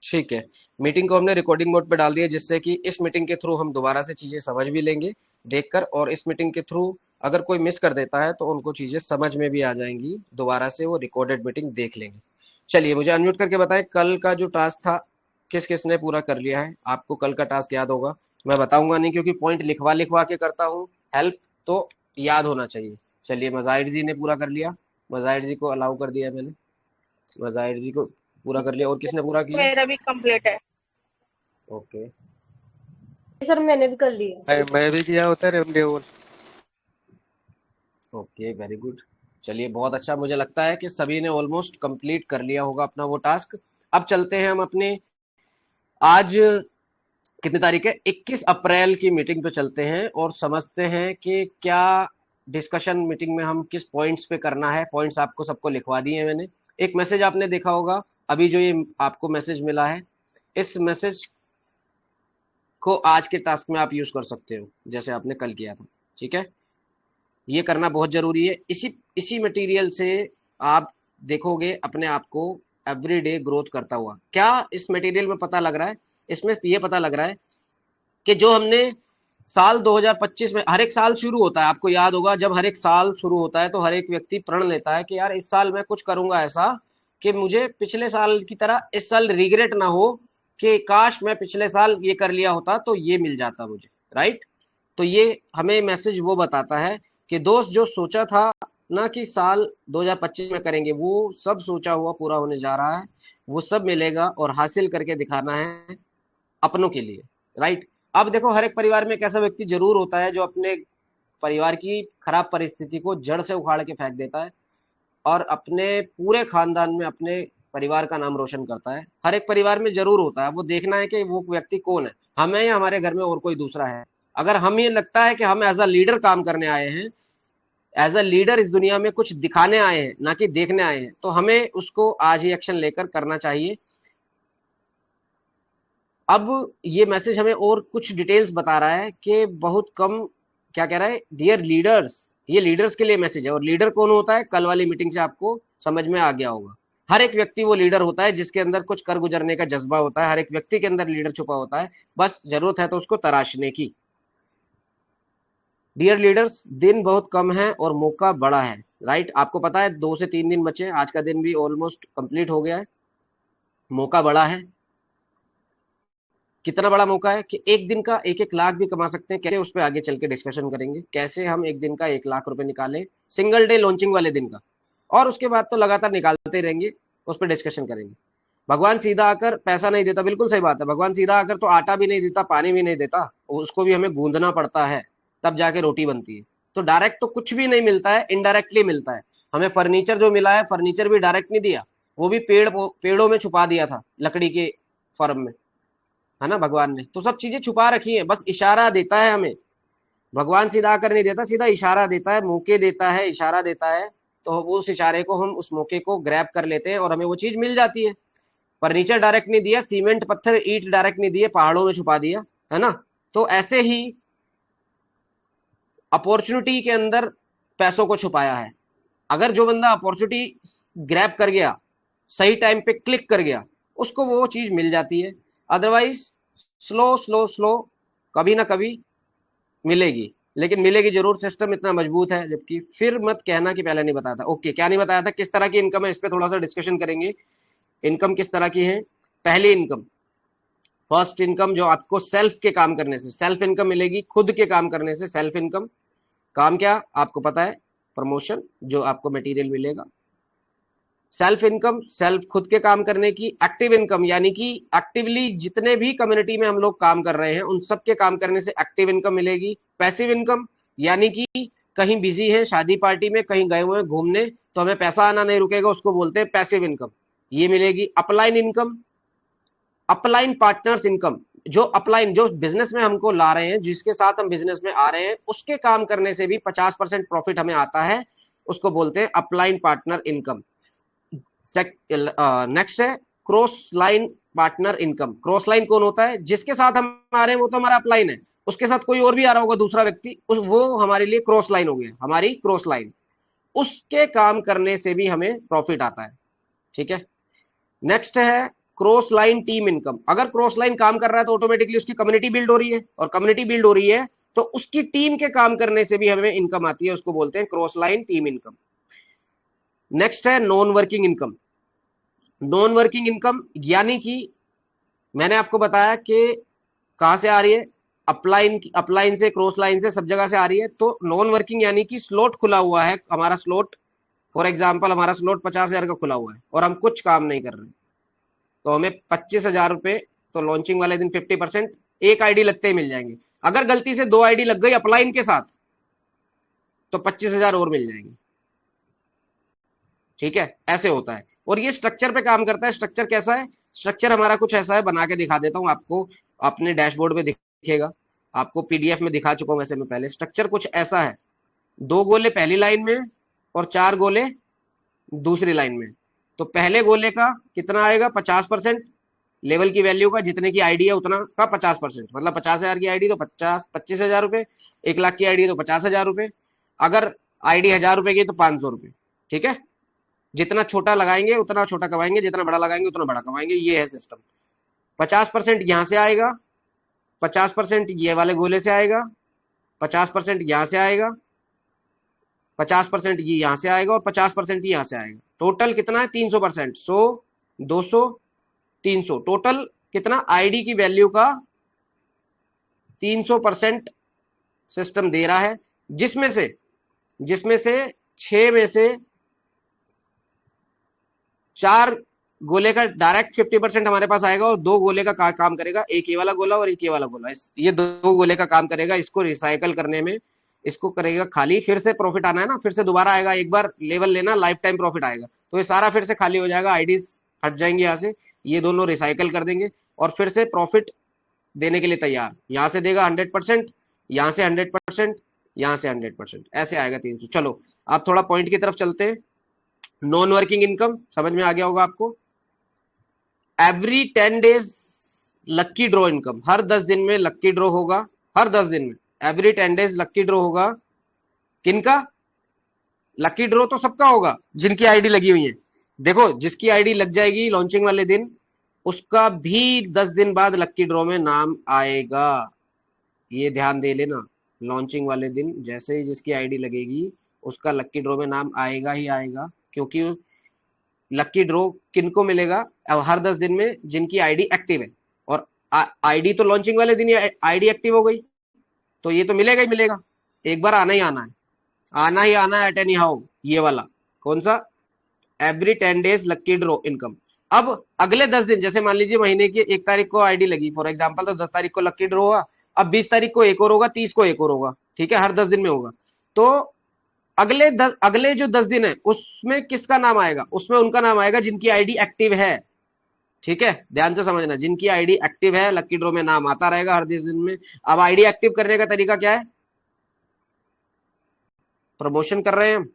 ठीक है। मीटिंग को हमने रिकॉर्डिंग मोड पे डाल दिया, जिससे कि इस मीटिंग के थ्रू हम दोबारा से चीजें समझ भी लेंगे देखकर, और इस मीटिंग के थ्रू अगर कोई मिस कर देता है तो उनको चीजें समझ में भी आ जाएंगी, दोबारा से वो रिकॉर्डेड मीटिंग देख लेंगे। चलिए मुझे अनम्यूट करके बताएं, कल का जो टास्क था किस किस ने पूरा कर लिया है? आपको कल का टास्क याद होगा, मैं बताऊंगा नहीं क्योंकि पॉइंट लिखवा लिखवा के करता हूँ हेल्प, तो याद होना चाहिए। चलिए मजाहिर जी ने पूरा कर लिया, मजाहिर जी को अलाउ कर दिया मैंने, मजाहिर जी को पूरा कर लिया। और किसने पूरा किया? मेरा भी कंप्लीट है। ओके। सर मैंने भी कर लिया। मैं भी किया होता है रेमडे वो। Okay very good. चलिए बहुत अच्छा, मुझे लगता है कि सभी ने ऑलमोस्ट कंप्लीट कर लिया होगा अपना वो टास्क। अब चलते हैं हम अपने, आज कितनी तारीख है, 21 अप्रैल की मीटिंग पे चलते हैं और समझते हैं कि क्या डिस्कशन मीटिंग में हम किस पॉइंट्स पे करना है। पॉइंट्स आपको सबको लिखवा दिए हैं मैंने। एक मैसेज आपने देखा होगा अभी, जो ये आपको मैसेज मिला है, इस मैसेज को आज के टास्क में आप यूज कर सकते हो जैसे आपने कल किया था। ठीक है, ये करना बहुत जरूरी है। इसी इसी मटेरियल से आप देखोगे अपने आप को एवरीडे ग्रोथ करता हुआ। क्या इस मटेरियल में पता लग रहा है? इसमें ये पता लग रहा है कि जो हमने साल 2025 में, हर एक साल शुरू होता है, आपको याद होगा जब हर एक साल शुरू होता है तो हर एक व्यक्ति प्रण लेता है कि यार इस साल मैं कुछ करूंगा ऐसा कि मुझे पिछले साल की तरह इस साल रिग्रेट ना हो, कि काश मैं पिछले साल ये कर लिया होता तो ये मिल जाता मुझे, राइट? तो ये हमें मैसेज वो बताता है कि दोस्त जो सोचा था ना कि साल 2025 में करेंगे, वो सब सोचा हुआ पूरा होने जा रहा है, वो सब मिलेगा और हासिल करके दिखाना है अपनों के लिए, राइट? अब देखो हर एक परिवार में एक ऐसा व्यक्ति जरूर होता है जो अपने परिवार की खराब परिस्थिति को जड़ से उखाड़ के फेंक देता है और अपने पूरे खानदान में अपने परिवार का नाम रोशन करता है। हर एक परिवार में जरूर होता है, वो देखना है कि वो व्यक्ति कौन है, हमें या हमारे घर में और कोई दूसरा है। अगर हम ये लगता है कि हम एज अ लीडर काम करने आए हैं, एज अ लीडर इस दुनिया में कुछ दिखाने आए हैं ना कि देखने आए हैं, तो हमें उसको आज ही एक्शन लेकर करना चाहिए। अब ये मैसेज हमें और कुछ डिटेल्स बता रहा है कि बहुत कम, क्या कह रहा है, डियर लीडर्स, ये लीडर्स के लिए मैसेज है। और लीडर कौन होता है, कल वाली मीटिंग से आपको समझ में आ गया होगा। हर एक व्यक्ति वो लीडर होता है जिसके अंदर कुछ कर गुजरने का जज्बा होता है, हर एक व्यक्ति के अंदर लीडर छुपा होता है, बस जरूरत है तो उसको तराशने की। डियर लीडर्स, दिन बहुत कम है और मौका बड़ा है, राइट? आपको पता है 2 से 3 दिन बचे, आज का दिन भी ऑलमोस्ट कंप्लीट हो गया है। मौका बड़ा है। कितना बड़ा मौका है कि एक दिन का 1-1 लाख भी कमा सकते हैं। कैसे, उस पर आगे चल के डिस्कशन करेंगे, कैसे हम एक दिन का 1 लाख रुपए निकालें, सिंगल डे लॉन्चिंग वाले दिन का। और उसके बाद तो लगातार निकालते रहेंगे, उस पर डिस्कशन करेंगे। भगवान सीधा आकर पैसा नहीं देता, बिल्कुल सही बात है। भगवान सीधा आकर तो आटा भी नहीं देता, पानी भी नहीं देता, उसको भी हमें गूंदना पड़ता है, तब जाके रोटी बनती है। तो डायरेक्ट तो कुछ भी नहीं मिलता है, इनडायरेक्टली मिलता है। हमें फर्नीचर जो मिला है, फर्नीचर भी डायरेक्ट नहीं दिया, वो भी पेड़ों में छुपा दिया था, लकड़ी के फर्म में, है ना? भगवान ने तो सब चीजें छुपा रखी है, बस इशारा देता है हमें। भगवान सीधा आकर नहीं देता, सीधा इशारा देता है, मौके देता है, इशारा देता है। तो उस इशारे को, हम उस मौके को ग्रैब कर लेते हैं और हमें वो चीज मिल जाती है। फर्नीचर डायरेक्ट नहीं दिया, सीमेंट पत्थर ईंट डायरेक्ट नहीं दिए, पहाड़ों में छुपा दिया, है ना? तो ऐसे ही अपॉर्चुनिटी के अंदर पैसों को छुपाया है। अगर जो बंदा अपॉर्चुनिटी ग्रैब कर गया, सही टाइम पे क्लिक कर गया, उसको वो चीज मिल जाती है। अदरवाइज स्लो स्लो स्लो कभी ना कभी मिलेगी, लेकिन मिलेगी जरूर। सिस्टम इतना मजबूत है, जबकि फिर मत कहना कि पहले नहीं बताया था। ओके, क्या नहीं बताया था, किस तरह की इनकम है, इस पर थोड़ा सा डिस्कशन करेंगे। इनकम किस तरह की है? पहली इनकम, फर्स्ट इनकम, जो आपको सेल्फ के काम करने से सेल्फ इनकम मिलेगी, खुद के काम करने से सेल्फ इनकम। काम क्या, आपको पता है, प्रमोशन, जो आपको मटेरियल मिलेगा। सेल्फ इनकम, सेल्फ खुद के काम करने की। एक्टिव इनकम, यानी कि एक्टिवली जितने भी कम्युनिटी में हम लोग काम कर रहे हैं उन सब के काम करने से एक्टिव इनकम मिलेगी। पैसिव इनकम, यानी कि कहीं बिजी है, शादी पार्टी में कहीं गए हुए हैं घूमने, तो हमें पैसा आना नहीं रुकेगा, उसको बोलते हैं पैसिव इनकम, ये मिलेगी। Upline income, upline partners income, जो अपलाइन, जो बिजनेस में हमको ला रहे हैं, जिसके साथ हम बिजनेस में आ रहे हैं, उसके काम करने से भी 50% प्रॉफिट हमें आता है, उसको बोलते हैं अपलाइन पार्टनर इनकम। नेक्स्ट है cross line partner income. Cross line कौन होता है? जिसके साथ हम आ रहे हैं वो तो हमारा अपलाइन है, उसके साथ कोई और भी आ रहा होगा दूसरा व्यक्ति, वो हमारे लिए क्रॉस लाइन हो गया, हमारी क्रॉस लाइन। उसके काम करने से भी हमें प्रॉफिट आता है, ठीक है? नेक्स्ट है क्रॉस लाइन टीम इनकम। अगर क्रॉस लाइन काम कर रहा है तो ऑटोमेटिकली उसकी कम्युनिटी बिल्ड हो रही है, और कम्युनिटी बिल्ड हो रही है तो उसकी टीम के काम करने से भी हमें इनकम आती है, उसको बोलते हैं cross line team income. Next है non working income. Non working income यानी कि मैंने आपको बताया कि कहां से आ रही है, अपलाइन, अपलाइन से, क्रॉस लाइन से, सब जगह से आ रही है। तो नॉन वर्किंग यानी कि स्लॉट खुला हुआ है हमारा, स्लॉट फॉर एग्जाम्पल हमारा स्लॉट 50,000 का खुला हुआ है और हम कुछ काम नहीं कर रहे, तो हमें 25,000 रुपए तो लॉन्चिंग वाले दिन 50% एक आईडी लगते ही मिल जाएंगे। अगर गलती से 2 आईडी लग गई अपलाइन के साथ तो 25,000 और मिल जाएंगे। ठीक है, ऐसे होता है। और ये स्ट्रक्चर पे काम करता है। स्ट्रक्चर कैसा है? स्ट्रक्चर हमारा कुछ ऐसा है, बना के दिखा देता हूं आपको, अपने डैशबोर्ड में दिखेगा, आपको पीडीएफ में दिखा चुका हूं वैसे मैं पहले। स्ट्रक्चर कुछ ऐसा है, 2 गोले पहली लाइन में और 4 गोले दूसरी लाइन में। तो पहले गोले का कितना आएगा? 50% लेवल की वैल्यू का, जितने की आईडी है उतना का 50%, मतलब 50,000 की आईडी तो 25,000 रुपए, 1 लाख की आईडी तो 50,000 रुपए, अगर आईडी 1,000 रुपए की तो 500 रुपए। ठीक है, जितना छोटा लगाएंगे उतना छोटा कमाएंगे, जितना बड़ा लगाएंगे उतना बड़ा कमाएंगे, ये है सिस्टम। 50% यहां से आएगा, 50% ये वाले गोले से आएगा, 50% यहां से आएगा, 50% ये यहां से आएगा और 50% ये यहां से आएगा। टोटल कितना है? 300%। 100, 200, 300, टोटल कितना? आईडी की वैल्यू का 300% सिस्टम दे रहा है, जिसमें से 6 में से 4 गोले का डायरेक्ट 50% हमारे पास आएगा और 2 गोले का काम करेगा, एक ये वाला गोला और एक ये वाला गोला। ये 2 गोले का काम करेगा, इसको रिसाइकल करने में, इसको करेगा खाली। फिर से प्रॉफिट आना है ना, फिर से दोबारा आएगा, एक बार लेवल लेना, लाइफ टाइम प्रॉफिट आएगा। तो ये सारा फिर से खाली हो जाएगा, आईडीज हट जाएंगे यहाँ से, ये दोनों रिसाइकल कर देंगे और फिर से प्रॉफिट देने के लिए तैयार। यहां से देगा 100%, यहां से 100%, यहां से 100%, ऐसे आएगा 300। चलो आप थोड़ा पॉइंट की तरफ चलते हैं। नॉन वर्किंग इनकम समझ में आ गया होगा आपको। Every 10 days lucky draw income, हर 10 दिन में लक्की ड्रॉ होगा, हर 10 दिन में एवरी 10 डेज लक्की ड्रॉ होगा। किनका लक्की ड्रॉ? तो सबका होगा जिनकी आईडी लगी हुई है। देखो, जिसकी आईडी लग जाएगी लॉन्चिंग वाले दिन, उसका भी 10 दिन बाद लक्की ड्रॉ में नाम आएगा। ये ध्यान दे लेना, लॉन्चिंग वाले दिन जैसे ही जिसकी आईडी लगेगी उसका लक्की ड्रॉ में नाम आएगा ही आएगा, क्योंकि लक्की ड्रॉ किनको मिलेगा? अब हर 10 दिन में जिनकी आईडी एक्टिव है, और आईडी तो लॉन्चिंग वाले दिन ही आईडी एक्टिव हो गई, तो ये तो मिलेगा ही मिलेगा। एक बार आना ही आना है, आना ही आना है एट एनी हाउ। ये वाला कौन सा? Every 10 days lucky draw income. अब अगले 10 दिन, जैसे मान लीजिए महीने की 1 तारीख को आईडी लगी फॉर एग्जांपल, तो 10 तारीख को लक्की ड्रॉ हुआ, अब 20 तारीख को एक और होगा, 30 को एक और होगा। ठीक है, हर 10 दिन में होगा। तो अगले जो 10 दिन है उसमें किसका नाम आएगा? उसमें उनका नाम आएगा जिनकी आईडी एक्टिव है। ठीक है, ध्यान से समझना, जिनकी आईडी एक्टिव है लक्की ड्रॉ में नाम आता रहेगा हर 10 दिन में। अब आईडी एक्टिव करने का तरीका क्या है? प्रमोशन कर रहे हैं हम,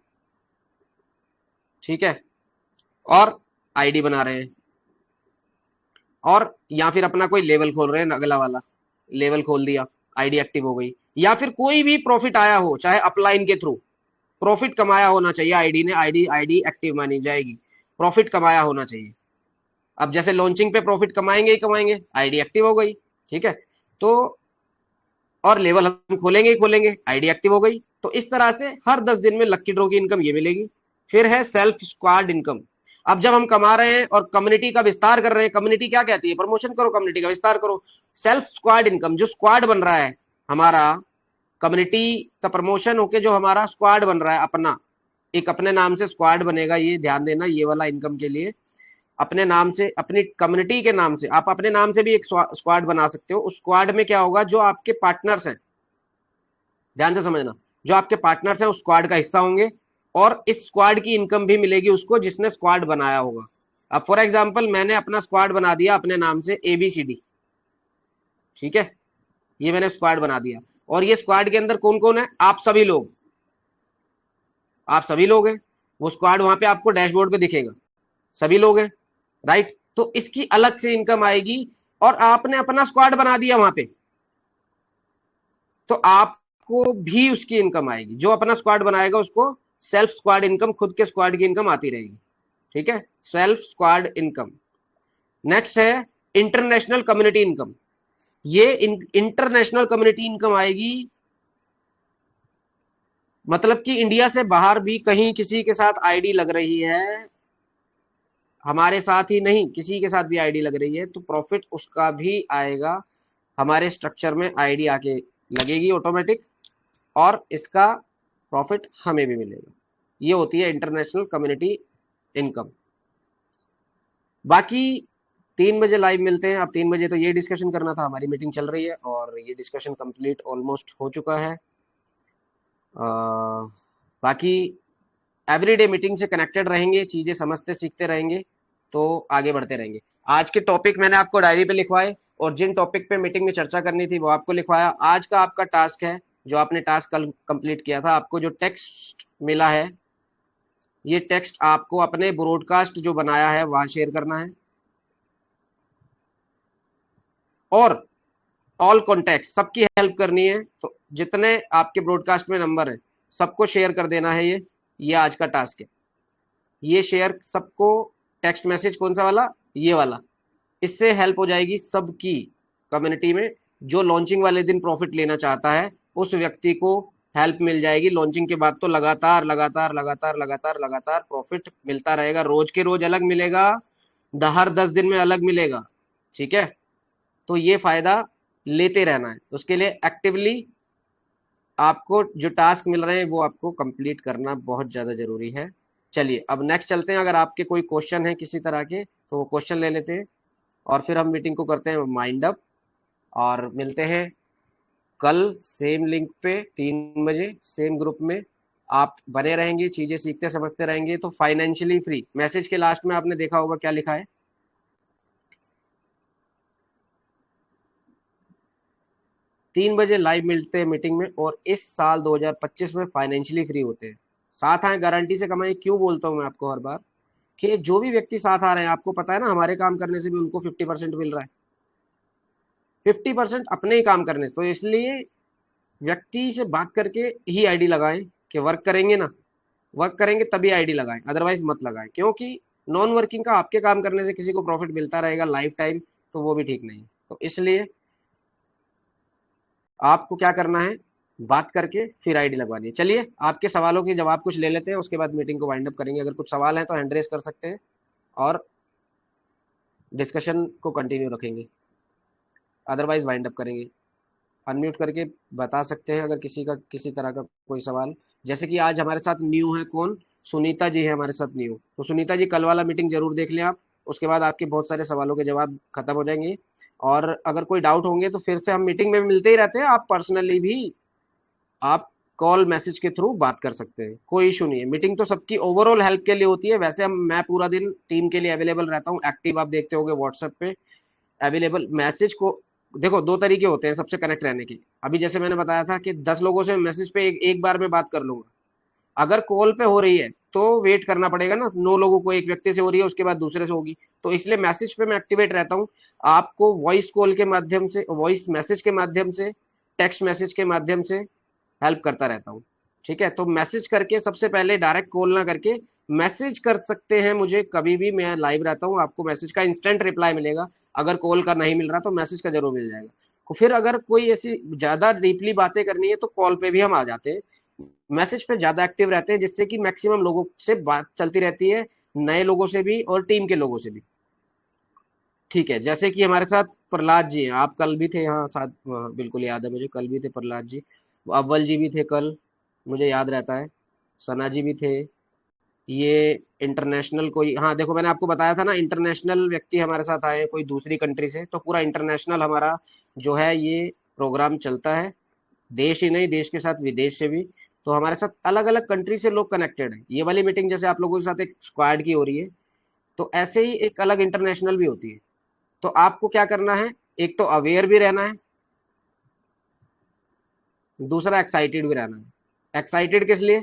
ठीक है, और आईडी बना रहे हैं, और या फिर अपना कोई लेवल खोल रहे हैं, अगला वाला लेवल खोल दिया, आईडी एक्टिव हो गई। या फिर कोई भी प्रॉफिट आया हो, चाहे अपलाइन के थ्रू प्रॉफिट कमाया होना चाहिए आईडी ने, आईडी एक्टिव मानी जाएगी, प्रॉफिट कमाया होना चाहिए। अब जैसे लॉन्चिंग पे प्रॉफिट कमाएंगे ही कमाएंगे, आईडी एक्टिव हो गई। ठीक है, तो और लेवल हम खोलेंगे ही खोलेंगे, आईडी एक्टिव हो गई। तो इस तरह से हर 10 दिन में लक्की ड्रॉ की इनकम ये मिलेगी। फिर है सेल्फ स्क्वाड इनकम। अब जब हम कमा रहे हैं और कम्युनिटी का विस्तार कर रहे हैं, कम्युनिटी क्या कहती है? प्रमोशन करो, कम्युनिटी का विस्तार करो। सेल्फ स्क्वाड इनकम, जो स्क्वाड बन रहा है हमारा, कम्युनिटी का प्रमोशन होके जो हमारा स्क्वाड बन रहा है, अपना एक अपने नाम से स्क्वाड बनेगा, ये ध्यान देना, ये वाला इनकम के लिए अपने नाम से, अपनी कम्युनिटी के नाम से, आप अपने नाम से भी एक स्क्वाड बना सकते हो। उस स्क्वाड में क्या होगा? जो आपके पार्टनर्स हैं, ध्यान से समझना, जो आपके पार्टनर्स हैं उस स्क्वाड का हिस्सा होंगे, और इस स्क्वाड की इनकम भी मिलेगी उसको जिसने स्क्वाड बनाया होगा। अब फॉर एग्जांपल मैंने अपना स्क्वाड बना दिया अपने नाम से ABCD, ठीक है, ये मैंने स्क्वाड बना दिया, और ये स्क्वाड के अंदर कौन कौन है? आप सभी लोग, आप सभी लोग हैं। वो स्क्वाड वहां पे आपको डैशबोर्ड पे दिखेगा, सभी लोग हैं, राइट। तो इसकी अलग से इनकम आएगी, और आपने अपना स्क्वाड बना दिया वहां पे, तो आपको भी उसकी इनकम आएगी। जो अपना स्क्वाड बनाएगा उसको सेल्फ स्क्वाड इनकम, खुद के स्क्वाड की इनकम आती रहेगी। ठीक है, सेल्फ स्क्वाड इनकम। नेक्स्ट है इंटरनेशनल कम्युनिटी इनकम। ये इंटरनेशनल कम्युनिटी इनकम आएगी, मतलब कि इंडिया से बाहर भी कहीं किसी के साथ आईडी लग रही है, हमारे साथ ही नहीं किसी के साथ भी आईडी लग रही है, तो प्रॉफिट उसका भी आएगा। हमारे स्ट्रक्चर में आईडी आके लगेगी ऑटोमेटिक, और इसका प्रॉफिट हमें भी मिलेगा। ये होती है इंटरनेशनल कम्युनिटी इनकम। बाकी 3 बजे लाइव मिलते हैं। अब 3 बजे तो ये डिस्कशन करना था, हमारी मीटिंग चल रही है और ये डिस्कशन कंप्लीट ऑलमोस्ट हो चुका है। बाकी एवरीडे मीटिंग से कनेक्टेड रहेंगे, चीजें समझते सीखते रहेंगे तो आगे बढ़ते रहेंगे। आज के टॉपिक मैंने आपको डायरी पे लिखवाए, और जिन टॉपिक पे मीटिंग में चर्चा करनी थी वो आपको लिखवाया। आज का आपका टास्क है, जो आपने टास्क कल कंप्लीट किया था, आपको जो टेक्स्ट मिला है, ये टेक्स्ट आपको अपने ब्रॉडकास्ट जो बनाया है वहां शेयर करना है, और ऑल कॉन्टैक्ट सबकी हेल्प करनी है। तो जितने आपके ब्रॉडकास्ट में नंबर है सबको शेयर कर देना है। ये आज का टास्क है। ये शेयर सबको, टेक्स्ट मैसेज कौन सा वाला, ये वाला। इससे हेल्प हो जाएगी सबकी कम्युनिटी में। जो लॉन्चिंग वाले दिन प्रॉफिट लेना चाहता है उस व्यक्ति को हेल्प मिल जाएगी। लॉन्चिंग के बाद तो लगातार लगातार लगातार लगातार लगातार प्रॉफिट मिलता रहेगा, रोज के रोज अलग मिलेगा, हर 10 दिन में अलग मिलेगा। ठीक है, तो ये फायदा लेते रहना है। उसके लिए एक्टिवली आपको जो टास्क मिल रहे हैं वो आपको कंप्लीट करना बहुत ज्यादा जरूरी है। चलिए अब नेक्स्ट चलते हैं। अगर आपके कोई क्वेश्चन है किसी तरह के तो वो क्वेश्चन ले लेते हैं, और फिर हम मीटिंग को करते हैं माइंड अप, और मिलते हैं कल सेम लिंक पे 3 बजे सेम ग्रुप में। आप बने रहेंगे, चीजें सीखते समझते रहेंगे तो फाइनेंशियली फ्री। मैसेज के लास्ट में आपने देखा होगा क्या लिखा है, 3 बजे लाइव मिलते हैं मीटिंग में, और इस साल 2025 में फाइनेंशियली फ्री होते हैं। साथ आए गारंटी से कमाए। क्यों बोलता हूं मैं आपको हर बार कि जो भी व्यक्ति साथ आ रहे हैं, आपको पता है ना, हमारे काम करने से भी उनको 50% मिल रहा है। 50% अपने ही काम करने से। तो इसलिए व्यक्ति से बात करके ही आईडी लगाएं, कि वर्क करेंगे ना, वर्क करेंगे तभी आईडी लगाएं, अदरवाइज मत लगाएं। क्योंकि नॉन वर्किंग का आपके काम करने से किसी को प्रॉफिट मिलता रहेगा लाइफ टाइम, तो वो भी ठीक नहीं। तो इसलिए आपको क्या करना है, बात करके फिर आईडी लगवानी है। चलिए आपके सवालों के जवाब कुछ ले लेते हैं, उसके बाद मीटिंग को वाइंड अप करेंगे। अगर कुछ सवाल है तो हैंड रेस कर सकते हैं, और डिस्कशन को कंटिन्यू रखेंगे, अदरवाइज वाइंड अप करेंगे। अनम्यूट करके बता सकते हैं अगर किसी का किसी तरह का कोई सवाल। जैसे कि आज हमारे साथ न्यू है कौन, सुनीता जी है हमारे साथ न्यू। तो सुनीता जी कल वाला मीटिंग जरूर देख लें आप, उसके बाद आपके बहुत सारे सवालों के जवाब खत्म हो जाएंगे। और अगर कोई डाउट होंगे तो फिर से हम मीटिंग में मिलते ही रहते हैं, आप पर्सनली भी आप कॉल मैसेज के थ्रू बात कर सकते हैं, कोई इशू नहीं है। मीटिंग तो सबकी ओवरऑल हेल्प के लिए होती है। वैसे मैं पूरा दिन टीम के लिए अवेलेबल रहता हूँ, एक्टिव आप देखते होंगे व्हाट्सएप पे अवेलेबल। मैसेज को देखो, दो तरीके होते हैं सबसे कनेक्ट रहने के। अभी जैसे मैंने बताया था कि 10 लोगों से मैसेज पे एक बार में बात कर लूंगा। अगर कॉल पे हो रही है तो वेट करना पड़ेगा ना, 9 लोगों को एक व्यक्ति से हो रही है, उसके बाद दूसरे से होगी। तो इसलिए मैसेज पे मैं एक्टिवेट रहता हूँ। आपको वॉइस कॉल के माध्यम से, वॉइस मैसेज के माध्यम से, टेक्स्ट मैसेज के माध्यम से हेल्प करता रहता हूँ। ठीक है, तो मैसेज करके सबसे पहले, डायरेक्ट कॉल ना करके मैसेज कर सकते हैं मुझे कभी भी। मैं लाइव रहता हूँ, आपको मैसेज का इंस्टेंट रिप्लाई मिलेगा। अगर कॉल का नहीं मिल रहा तो मैसेज का जरूर मिल जाएगा। तो फिर अगर कोई ऐसी ज्यादा डीपली बातें करनी है तो कॉल पे भी हम आ जाते हैं। मैसेज पे ज्यादा एक्टिव रहते हैं, जिससे कि मैक्सिमम लोगों से बात चलती रहती है, नए लोगों से भी और टीम के लोगों से भी। ठीक है, जैसे कि हमारे साथ प्रहलाद जी हैं, आप कल भी थे यहाँ साथ, हाँ, बिल्कुल याद है मुझे, कल भी थे प्रहलाद जी। अव्वल जी भी थे कल, मुझे याद रहता है। सना जी भी थे। ये इंटरनेशनल कोई, हाँ देखो मैंने आपको बताया था ना, इंटरनेशनल व्यक्ति हमारे साथ आए कोई दूसरी कंट्री से। तो पूरा इंटरनेशनल हमारा जो है ये प्रोग्राम चलता है, देश ही नहीं, देश के साथ विदेश से भी। तो हमारे साथ अलग अलग कंट्री से लोग कनेक्टेड हैं। ये वाली मीटिंग जैसे आप लोगों के साथ एक स्क्वाड की हो रही है, तो ऐसे ही एक अलग इंटरनेशनल भी होती है। तो आपको क्या करना है, एक तो अवेयर भी रहना है, दूसरा एक्साइटेड भी रहना है। एक्साइटेड किस लिए,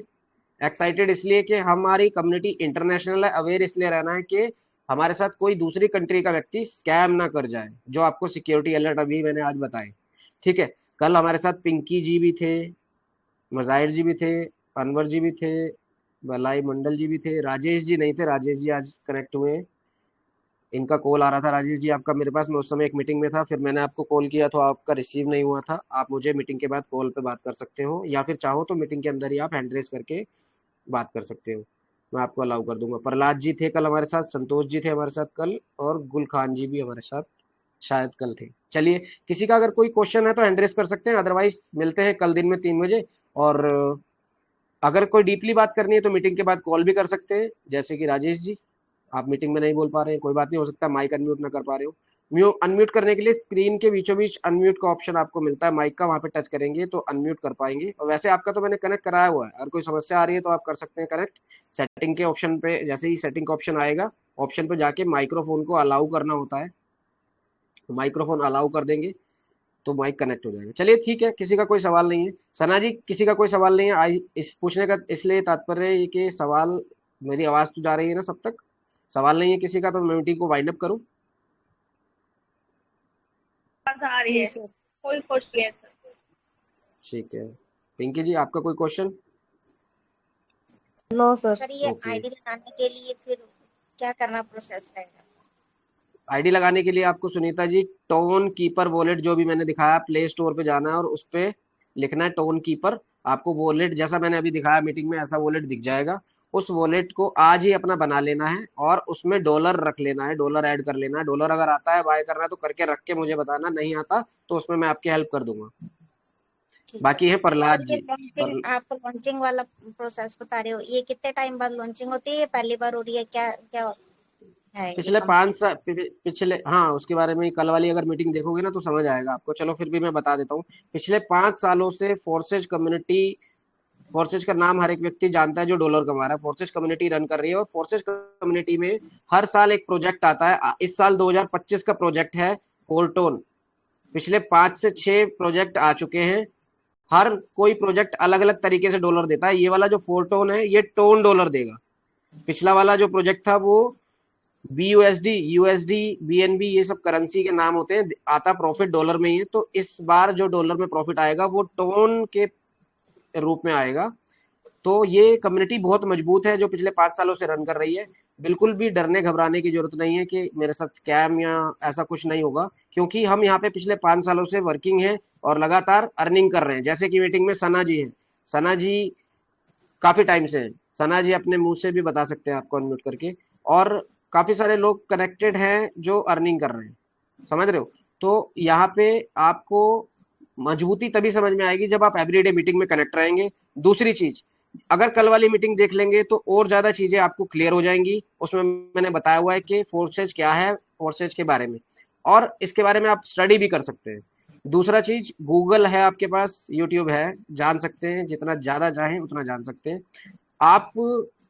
एक्साइटेड इसलिए कि हमारी कम्युनिटी इंटरनेशनल है। अवेयर इसलिए रहना है कि हमारे साथ कोई दूसरी कंट्री का व्यक्ति स्कैम ना कर जाए, जो आपको सिक्योरिटी अलर्ट अभी मैंने आज बताए। ठीक है, कल हमारे साथ पिंकी जी भी थे, मजाहिर जी भी थे, अनवर जी भी थे, बलाई मंडल जी भी थे। राजेश जी नहीं थे, राजेश जी आज कनेक्ट हुए हैं। इनका कॉल आ रहा था राजेश जी आपका मेरे पास, मैं उस समय एक मीटिंग में था, फिर मैंने आपको कॉल किया तो आपका रिसीव नहीं हुआ था। आप मुझे मीटिंग के बाद कॉल पे बात कर सकते हो, या फिर चाहो तो मीटिंग के अंदर ही आप हैंड रेस करके बात कर सकते हो, मैं आपको अलाउ कर दूंगा। प्रहलाद जी थे कल हमारे साथ, संतोष जी थे हमारे साथ कल, और गुल खान जी भी हमारे साथ शायद कल थे। चलिए, किसी का अगर कोई क्वेश्चन है तो हैंड रेस कर सकते हैं, अदरवाइज मिलते हैं कल दिन में 3 बजे। और अगर कोई डीपली बात करनी है तो मीटिंग के बाद कॉल भी कर सकते हैं, जैसे कि राजेश जी आप मीटिंग में नहीं बोल पा रहे हैं, कोई बात नहीं, हो सकता है माइक अनम्यूट ना कर पा रहे हो। अनम्यूट करने के लिए स्क्रीन के बीचों बीच अनम्यूट का ऑप्शन आपको मिलता है माइक का, वहां पे टच करेंगे तो अनम्यूट कर पाएंगे। और वैसे आपका तो मैंने कनेक्ट कराया हुआ है, अगर कोई समस्या आ रही है तो आप कर सकते हैं कनेक्ट। सेटिंग के ऑप्शन पे, जैसे ही सेटिंग का ऑप्शन आएगा, ऑप्शन पे जाके माइक्रोफोन को अलाउ करना होता है, तो माइक्रोफोन अलाउ कर देंगे तो माइक कनेक्ट हो जाएगा। चलिए ठीक है, किसी का कोई सवाल नहीं है। सना जी किसी का कोई सवाल नहीं है, आई इस पूछने का इसलिए तात्पर्य है कि सवाल, मेरी आवाज तो जा रही है ना सब तक, सवाल नहीं है किसी का तो मैं मीटिंग को वाइंड अप करूं। आ रही जी है, सर। कोई क्वेश्चन है सर? ठीक है, पिंकी जी आपका कोई क्वेश्चन? No sir. सर ये ओके, आईडी लगाने के लिए फिर क्या करना प्रोसेस रहेगा? आईडी लगाने के लिए आपको Sunita ji tone keeper wallet जो भी मैंने दिखाया, प्ले स्टोर पे जाना है और उस पे लिखना है टोन कीपर। आपको वॉलेट जैसा मैंने अभी दिखाया मीटिंग में, ऐसा वॉलेट दिख जाएगा। उस वॉलेट को आज ही अपना बना लेना है और उसमें डॉलर रख लेना है, डॉलर ऐड कर लेना है। डॉलर अगर आता है बाय करना है तो करके रख के मुझे बताना, नहीं आता तो उसमें मैं आपकी हेल्प कर दूंगा। ठीक है बाकी है सर। प्रहलाद और ये जी। लॉन्चिंग, आप लॉन्चिंग वाला प्रोसेस बता रहे हो, ये कितने टाइम बाद लॉन्चिंग होती है? ये पहली बार हो रही है क्या? क्या है ये पिछले कंपनी? 5 साल पिछले, हाँ उसके बारे में कल वाली अगर मीटिंग देखोगे ना तो समझ आएगा आपको। चलो फिर भी मैं बता देता हूँ। पिछले 5 सालों से फोर्सेज कम्युनिटी, फोर्सेज का नाम हर एक व्यक्ति जानता है जो डॉलर कमा रहा है, फोर्सेज कम्युनिटी रन कर रही है। और फोर्सेज कम्युनिटी में हर साल एक प्रोजेक्ट आता है। इस साल 2025 का प्रोजेक्ट है फोरटोन। पिछले 5 से 6 प्रोजेक्ट आ चुके हैं। हर कोई प्रोजेक्ट अलग अलग तरीके से डॉलर देता है। ये वाला जो फोरटोन है ये टोन डॉलर देगा। पिछला वाला जो प्रोजेक्ट था वो BUSD, USD, BNB, ये सब करेंसी के नाम होते हैं, आता प्रॉफिट डॉलर में ही है। तो इस बार जो डॉलर में प्रॉफिट आएगा वो टोन के रूप में आएगा। तो ये कम्युनिटी बहुत मजबूत है जो पिछले 5 सालों से रन कर रही है। बिल्कुल भी डरने घबराने की जरूरत नहीं है कि मेरे साथ स्कैम या ऐसा कुछ नहीं होगा, क्योंकि हम यहाँ पे पिछले 5 सालों से वर्किंग है और लगातार अर्निंग कर रहे हैं। जैसे कि मीटिंग में सना जी हैं, सना जी काफी टाइम से हैं, सना जी अपने मुंह से भी बता सकते हैं आपको अनम्यूट करके। और काफी सारे लोग कनेक्टेड हैं जो अर्निंग कर रहे हैं, समझ रहे हो। तो यहाँ पे आपको मजबूती तभी समझ में आएगी जब आप एवरीडे मीटिंग में कनेक्ट रहेंगे। दूसरी चीज, अगर कल वाली मीटिंग देख लेंगे तो और ज्यादा चीजें आपको क्लियर हो जाएंगी। उसमें मैंने बताया हुआ है कि फोर्सेज क्या है, फोर्सेज के बारे में, और इसके बारे में आप स्टडी भी कर सकते हैं। दूसरा चीज, गूगल है आपके पास, यूट्यूब है, जान सकते हैं, जितना ज्यादा चाहें उतना जान सकते हैं आप।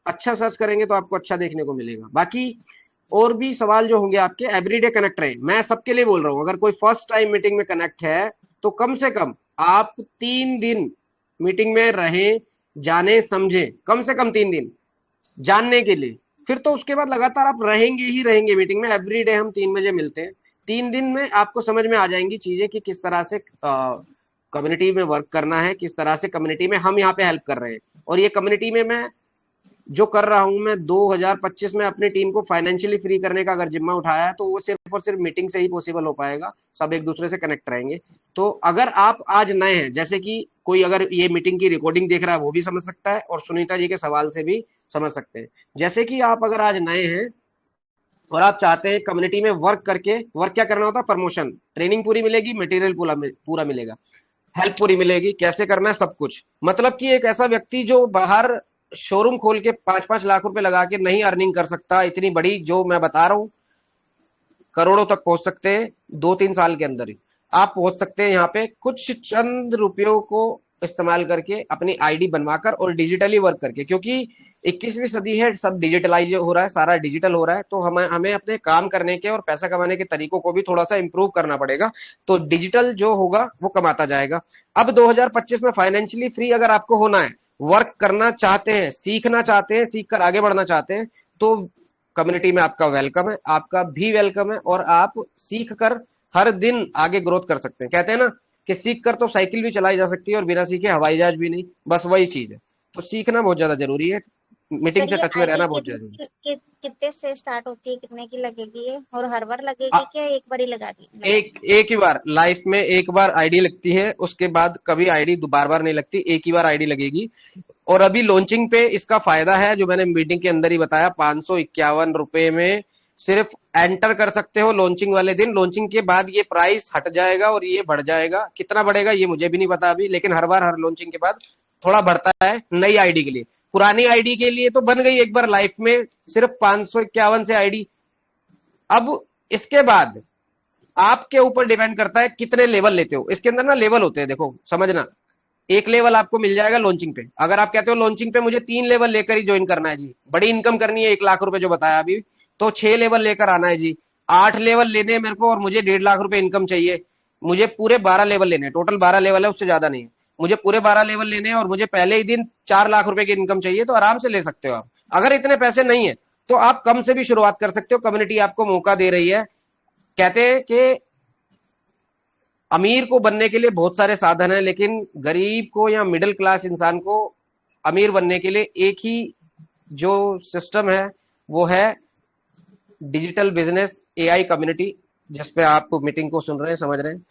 अच्छा सर्च करेंगे तो आपको अच्छा देखने को मिलेगा। बाकी और भी सवाल जो होंगे आपके, एवरीडे कनेक्ट रहें, मैं सबके लिए बोल रहा हूं। अगर कोई फर्स्ट टाइम मीटिंग में कनेक्ट है तो कम से कम आप 3 दिन मीटिंग में रहें, जाने समझे, कम से कम 3 दिन जानने के लिए। फिर तो उसके बाद लगातार आप रहेंगे ही रहेंगे मीटिंग में। एवरीडे हम 3 बजे मिलते हैं। 3 दिन में आपको समझ में आ जाएंगी चीजें कि किस तरह से कम्युनिटी में वर्क करना है, किस तरह से कम्युनिटी में हम यहाँ पे हेल्प कर रहे हैं। और ये कम्युनिटी में मैं जो कर रहा हूं, मैं 2025 में अपनी टीम को फाइनेंशियली फ्री करने का अगर जिम्मा उठाया है तो वो सिर्फ और सिर्फ मीटिंग से ही पॉसिबल हो पाएगा। सब एक दूसरे से कनेक्ट रहेंगे। तो अगर आप आज नए हैं, जैसे कि कोई अगर ये मीटिंग की रिकॉर्डिंग देख रहा है वो भी समझ सकता है और सुनीता जी के सवाल से भी समझ सकते हैं। जैसे कि आप अगर आज नए हैं और आप चाहते हैं कम्युनिटी में वर्क करके, वर्क क्या करना होता है, प्रमोशन, ट्रेनिंग पूरी मिलेगी, मटेरियल पूरा मिलेगा, हेल्प पूरी मिलेगी, कैसे करना है सब कुछ। मतलब कि एक ऐसा व्यक्ति जो बाहर शोरूम खोल के 5-5 लाख रुपए लगा के नहीं अर्निंग कर सकता इतनी बड़ी, जो मैं बता रहा हूं करोड़ों तक पहुंच सकते हैं 2-3 साल के अंदर ही। आप पहुंच सकते हैं यहाँ पे कुछ चंद रुपयों को इस्तेमाल करके, अपनी आईडी बनवाकर और डिजिटली वर्क करके, क्योंकि 21वीं सदी है, सब डिजिटलाइज हो रहा है, सारा डिजिटल हो रहा है। तो हमें हमें अपने काम करने के और पैसा कमाने के तरीकों को भी थोड़ा सा इंप्रूव करना पड़ेगा। तो डिजिटल जो होगा वो कमाता जाएगा। अब 2025 में फाइनेंशियली फ्री अगर आपको होना है, वर्क करना चाहते हैं, सीखना चाहते हैं, सीख कर आगे बढ़ना चाहते हैं, तो कम्युनिटी में आपका वेलकम है, आपका भी वेलकम है। और आप सीख कर हर दिन आगे ग्रोथ कर सकते हैं। कहते हैं ना कि सीख कर तो साइकिल भी चलाई जा सकती है और बिना सीखे हवाई जहाज भी नहीं, बस वही चीज है। तो सीखना बहुत ज्यादा जरूरी है। मीटिंग सर से ये टच में आईडी रहना बहुत जरूरी है। कितने से स्टार्ट होती है, कितने की लगेगी ये, और हर बार आ, लगेगी क्या एक बार ही लगानी? एक ही बार लाइफ में एक बार आईडी लगती है, उसके बाद कभी आईडी बार बार नहीं लगती, एक ही बार आईडी लगेगी। और अभी लॉन्चिंग पे इसका फायदा है जो मैंने मीटिंग के अंदर ही बताया, 551 रुपए में सिर्फ एंटर कर सकते हो लॉन्चिंग वाले दिन। लॉन्चिंग के बाद ये प्राइस हट जाएगा और ये बढ़ जाएगा, कितना बढ़ेगा ये मुझे भी नहीं पता अभी, लेकिन हर बार हर लॉन्चिंग के बाद थोड़ा बढ़ता है नई आईडी के लिए। पुरानी आईडी के लिए तो बन गई एक बार लाइफ में सिर्फ 551 से आईडी। अब इसके बाद आपके ऊपर डिपेंड करता है कितने लेवल लेते हो। इसके अंदर ना लेवल होते हैं, देखो समझना। एक लेवल आपको मिल जाएगा लॉन्चिंग पे, अगर आप कहते हो लॉन्चिंग पे मुझे 3 लेवल लेकर ही ज्वाइन करना है जी, बड़ी इनकम करनी है 1 लाख रुपए जो बताया अभी, तो 6 लेवल लेकर आना है जी। 8 लेवल लेने हैं मेरे को और मुझे 1.5 लाख रुपए इनकम चाहिए, मुझे पूरे 12 लेवल लेने हैं, टोटल 12 लेवल है, उससे ज्यादा नहीं है। मुझे पूरे 12 लेवल लेने हैं और मुझे पहले ही दिन 4 लाख रुपए की इनकम चाहिए, तो आराम से ले सकते हो आप। अगर इतने पैसे नहीं है तो आप कम से भी शुरुआत कर सकते हो, कम्युनिटी आपको मौका दे रही है। कहते हैं कि अमीर को बनने के लिए बहुत सारे साधन हैं, लेकिन गरीब को या मिडिल क्लास इंसान को अमीर बनने के लिए एक ही जो सिस्टम है वो है डिजिटल बिजनेस एआई कम्युनिटी, जिसपे आप मीटिंग को सुन रहे हैं, समझ रहे हैं।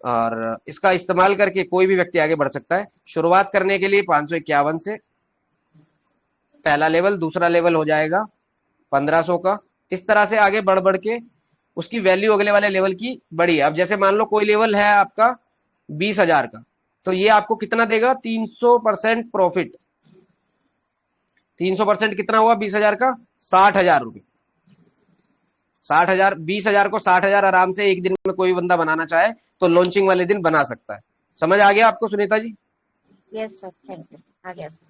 और इसका इस्तेमाल करके कोई भी व्यक्ति आगे बढ़ सकता है। शुरुआत करने के लिए 551 से पहला लेवल, दूसरा लेवल हो जाएगा 1500 का, इस तरह से आगे बढ़ बढ़ के उसकी वैल्यू अगले वाले लेवल की बढ़ी है। अब जैसे मान लो कोई लेवल है आपका 20,000 का, तो ये आपको कितना देगा, 300% प्रॉफिट। 300% कितना हुआ 20,000 का, 60,000 रुपए। 60,000, 20,000 को 60,000 आराम से एक दिन में कोई बंदा बनाना चाहे तो लॉन्चिंग वाले दिन बना सकता है। समझ आ गया आपको Sunita ji? Yes sir, thank you, आ गया सर।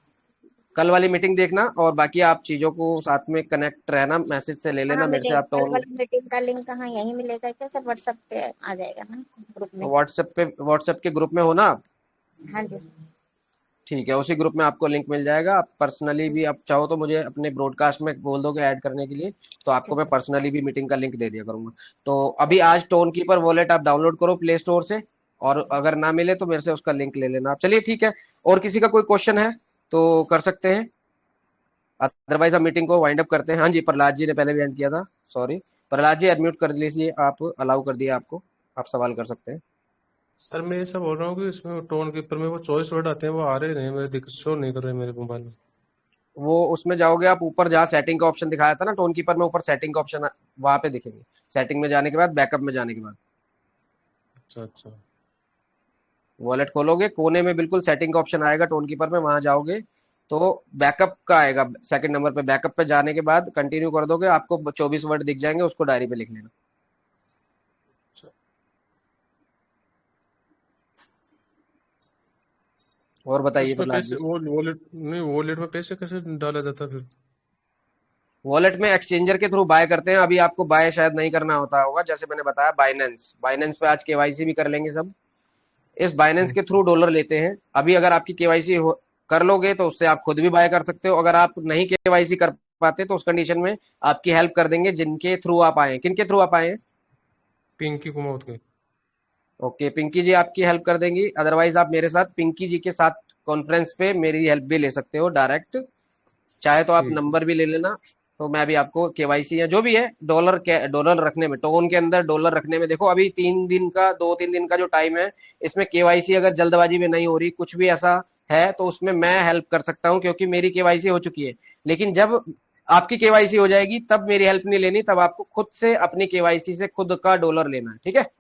कल वाली मीटिंग देखना और बाकी आप चीजों को साथ में कनेक्ट रहना, मैसेज से ले लेना कहाँ मेरे से। मिलेगा आप कल टोन वाली मीटिंग का लिंक, कहाँ यहीं मिलेगा क्या सर? व्हाट्सएप पे आ जाएगा ना ग्रुप में? व्हाट्सएप के ग्रुप में हो ना आप? हाँ जी। ठीक है, उसी ग्रुप में आपको लिंक मिल जाएगा। आप पर्सनली ठीक भी आप चाहो तो मुझे अपने ब्रॉडकास्ट में बोल दोगे ऐड करने के लिए, तो आपको ठीक मैं है। पर्सनली भी मीटिंग का लिंक दे दिया करूंगा। तो अभी आज टोन कीपर वॉलेट आप डाउनलोड करो प्ले स्टोर से, और अगर ना मिले तो मेरे से उसका लिंक ले लेना आप। चलिए ठीक है, और किसी का कोई क्वेश्चन है तो कर सकते हैं, अदरवाइज हम मीटिंग को वाइंड अप करते हैं। हाँ जी, प्रहलाद जी ने पहले भी एंड किया था, सॉरी। प्रहलाद जी अनम्यूट कर लीजिए, आप अलाउ कर दिया आपको, आप सवाल कर सकते हैं। सर मैं ऐसा बोल रहा हूँ कि इसमें टोन कीपर में वो चॉइस वर्ड आते हैं, वो आ रहे नहीं, मेरे दिख शो नहीं कर रहे मेरे मोबाइल में। वो उसमें जाओगे आप ऊपर, जहाँ सेटिंग का ऑप्शन दिखाया था ना टोन कीपर में, ऊपर सेटिंग का ऑप्शन वहां पे दिखेंगे। सेटिंग में जाने के बाद बैकअप में जाने के बाद अच्छा अच्छा। वॉलेट खोलोगे, कोने में बिल्कुल सेटिंग का ऑप्शन आएगा टोन कीपर में, वहां जाओगे तो बैकअप का आएगा सेकंड नंबर पे। बैकअप पे जाने के बाद कंटिन्यू कर दोगे, आपको 24 वर्ड दिख जाएंगे, उसको डायरी पे लिख लेना। और बताइए इसमें प्रहलाद पैसे जी। वो वॉलेट नहीं, वॉलेट में पैसे कैसे डाला जाता है फिर? वॉलेट में एक्सचेंजर के थ्रू बाय करते हैं। अभी आपको बाय शायद नहीं करना होता होगा, जैसे मैंने बताया बाइनेंस, बाइनेंस पे आज केवाईसी भी कर लेंगे सब। इस बाइनेंस के थ्रू डॉलर लेते हैं। अभी अगर आपकी केवाईसी कर लोगे तो उससे आप खुद भी बाय कर सकते हो। अगर आप नहीं केवाईसी कर पाते तो उस कंडीशन में आपकी हेल्प कर देंगे जिनके थ्रू आप आए। किनके थ्रू आप आए हैं? पिंकी कुमावत के। ओके, पिंकी जी आपकी हेल्प कर देंगी। अदरवाइज आप मेरे साथ पिंकी जी के साथ कॉन्फ्रेंस पे मेरी हेल्प भी ले सकते हो डायरेक्ट, चाहे तो आप ठीक है। नंबर भी ले लेना, तो मैं भी आपको केवाईसी या जो भी है डॉलर के डॉलर रखने में, टोन के अंदर डॉलर रखने में। देखो अभी 3 दिन का 2-3 दिन का जो टाइम है, इसमें केवाईसी अगर जल्दबाजी में नहीं हो रही, कुछ भी ऐसा है तो उसमें मैं हेल्प कर सकता हूं, क्योंकि मेरी केवाईसी हो चुकी है। लेकिन जब आपकी केवाईसी हो जाएगी तब मेरी हेल्प नहीं लेनी, तब आपको खुद से अपनी केवाईसी से खुद का डॉलर लेना है, ठीक है?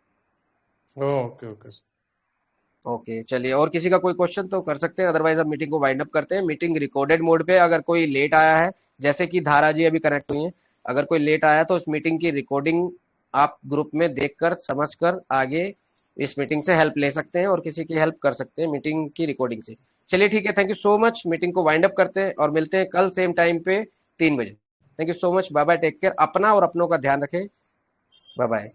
Okay okay sir. ओके चलिए, और किसी का कोई क्वेश्चन तो कर सकते हैं, अदरवाइज अब मीटिंग को वाइंड अप करते हैं। मीटिंग रिकॉर्डेड मोड पे, अगर कोई लेट आया है, जैसे कि धारा जी अभी कनेक्ट हुई है, अगर कोई लेट आया तो इस मीटिंग की रिकॉर्डिंग आप ग्रुप में देखकर समझकर आगे इस मीटिंग से हेल्प ले सकते हैं और किसी की हेल्प कर सकते हैं मीटिंग की रिकॉर्डिंग से। चलिए ठीक है, thank you so much. Meeting को वाइंड अप करते हैं और मिलते हैं कल सेम टाइम पे 3 बजे। Thank you so much, bye bye, take care, अपना और अपनों का ध्यान रखें, बाय बाय।